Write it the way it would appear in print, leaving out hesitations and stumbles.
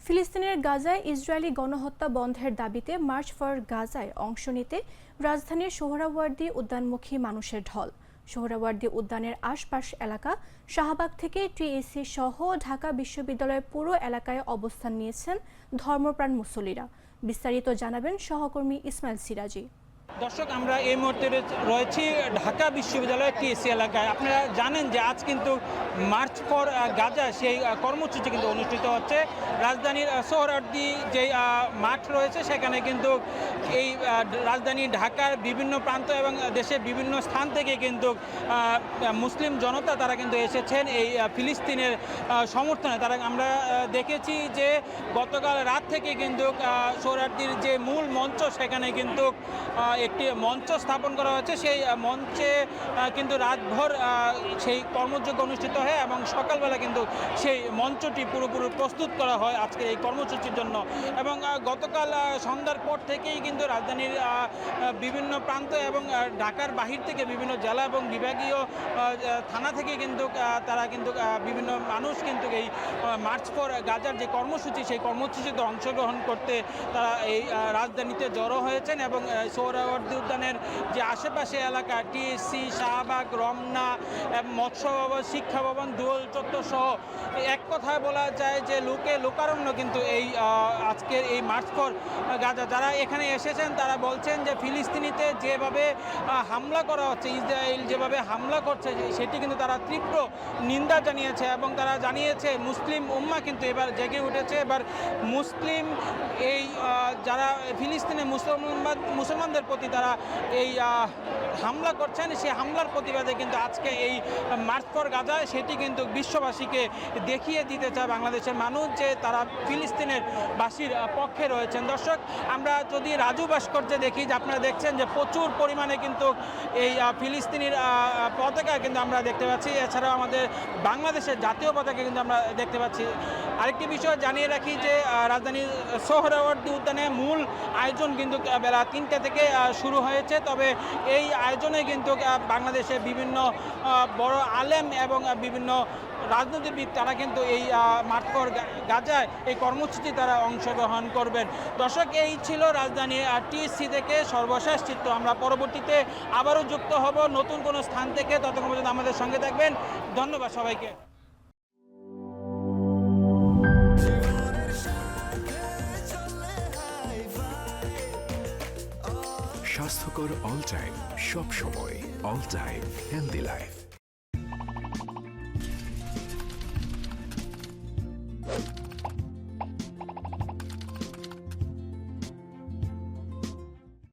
ফিলিস্তিনের গাজায় ইসরায়েলি গণহত্যা বন্ধের দাবিতে মার্চ ফর গাজায় অংশ নিতে রাজধানীর সোহরাওয়ার্দী উদ্যানমুখী মানুষের ঢল। সোহরাওয়ার্দী উদ্যানের আশপাশ এলাকা শাহবাগ থেকে টিএসসি সহ ঢাকা বিশ্ববিদ্যালয়ের পুরো এলাকায় অবস্থান নিয়েছেন ধর্মপ্রাণ মুসল্লিরা। বিস্তারিত জানাবেন সহকর্মী ইসমাইল সিরাজি। দর্শক, আমরা এই মুহূর্তে রয়েছি ঢাকা বিশ্ববিদ্যালয়ের টিএসসি এলাকায়। আপনারা জানেন যে আজ কিন্তু মার্চ ফর গাজা সেই কর্মসূচি কিন্তু অনুষ্ঠিত হচ্ছে। রাজধানীর সোহরাওয়ার্দী যে মাঠ রয়েছে সেখানে কিন্তু এই রাজধানী ঢাকার বিভিন্ন প্রান্ত এবং দেশের বিভিন্ন স্থান থেকে কিন্তু মুসলিম জনতা তারা কিন্তু এসেছেন এই ফিলিস্তিনের সমর্থনে। আমরা দেখেছি যে গতকাল রাত থেকে কিন্তু সোহরাওয়ার্দীর যে মূল মঞ্চ সেখানে কিন্তু একটি মঞ্চ স্থাপন করা হয়েছে। সেই মঞ্চে কিন্তু রাতভর সেই কর্মযজ্ঞ অনুষ্ঠিত হয় এবং সকালবেলা কিন্তু সেই মঞ্চটি পুরোপুরি প্রস্তুত করা হয় আজকে এই কর্মসূচির জন্য। এবং গতকাল সন্ধ্যার পর থেকেই কিন্তু রাজধানীর বিভিন্ন প্রান্ত এবং ঢাকার বাহির থেকে বিভিন্ন জেলা এবং বিভাগীয় থানা থেকে কিন্তু তারা কিন্তু বিভিন্ন মানুষ কিন্তু এই মার্চ ফর গাজার যে কর্মসূচি সেই কর্মসূচিতে অংশগ্রহণ করতে তারা এই রাজধানীতে জড়ো হয়েছেন। এবং সোহরাওয়ার্দী উদ্যানের যে আশেপাশে এলাকা টিএসসি, শাহবাগ, রমনা, মৎস্য ভবন, শিক্ষা ভবন, দোল চত্বর সহ এক কথায় বলা যায় যে লোকারণ্য কিন্তু এই আজকের এই মার্চ ফর গাজা। যারা এখানে এসেছেন তারা বলছেন যে ফিলিস্তিনিতে যেভাবে হামলা করা হচ্ছে, ইসরায়েল যেভাবে হামলা করছে সেটি কিন্তু তারা তীব্র নিন্দা জানিয়েছে এবং তারা জানিয়েছে মুসলিম উম্মাহ কিন্তু এবার জেগে উঠেছে। এবার মুসলিম এই যারা ফিলিস্তিনে মুসলমানদের প্রতি তারা এই হামলা করছেন সেই হামলার প্রতিবাদে কিন্তু আজকে এই মার্চ ফর গাজা সেটি কিন্তু বিশ্ববাসীকে দেখিয়ে দিতে চায় বাংলাদেশের মানুষ যে তারা ফিলিস্তিনের বাসীর পক্ষে রয়েছেন। দর্শক, আমরা যদি রাজু ভাস্কর্যে দেখি যে আপনারা দেখছেন যে প্রচুর পরিমাণে কিন্তু এই ফিলিস্তিনির পতাকা কিন্তু আমরা দেখতে পাচ্ছি। এছাড়াও আমাদের বাংলাদেশের জাতীয় পতাকা কিন্তু আমরা দেখতে পাচ্ছি। আরেকটি বিষয় জানিয়ে রাখি যে রাজধানীর সোহরাওয়ার্দী উদ্যানে মূল আয়োজন কিন্তু বেলা 3টা থেকে শুরু হয়েছে। তবে এই আয়োজনে কিন্তু বাংলাদেশের বিভিন্ন বড় আলেম এবং বিভিন্ন রাজনীতিবিদ তারা কিন্তু এই মার্চ ফর গাজায় এই কর্মসূচি তারা অংশগ্রহণ করবেন। দর্শক, এই ছিল রাজধানী টিএসসি থেকে সর্বশেষ চিত্র। আমরা পরবর্তীতে আবারও যুক্ত হব নতুন কোনো স্থান থেকে। ততক্ষণ পর্যন্ত আমাদের সঙ্গে থাকবেন। ধন্যবাদ সবাইকে। স্বাস্থ্যকর অল টাইম, সব সময় অল টাইম হেলদি লাইফ।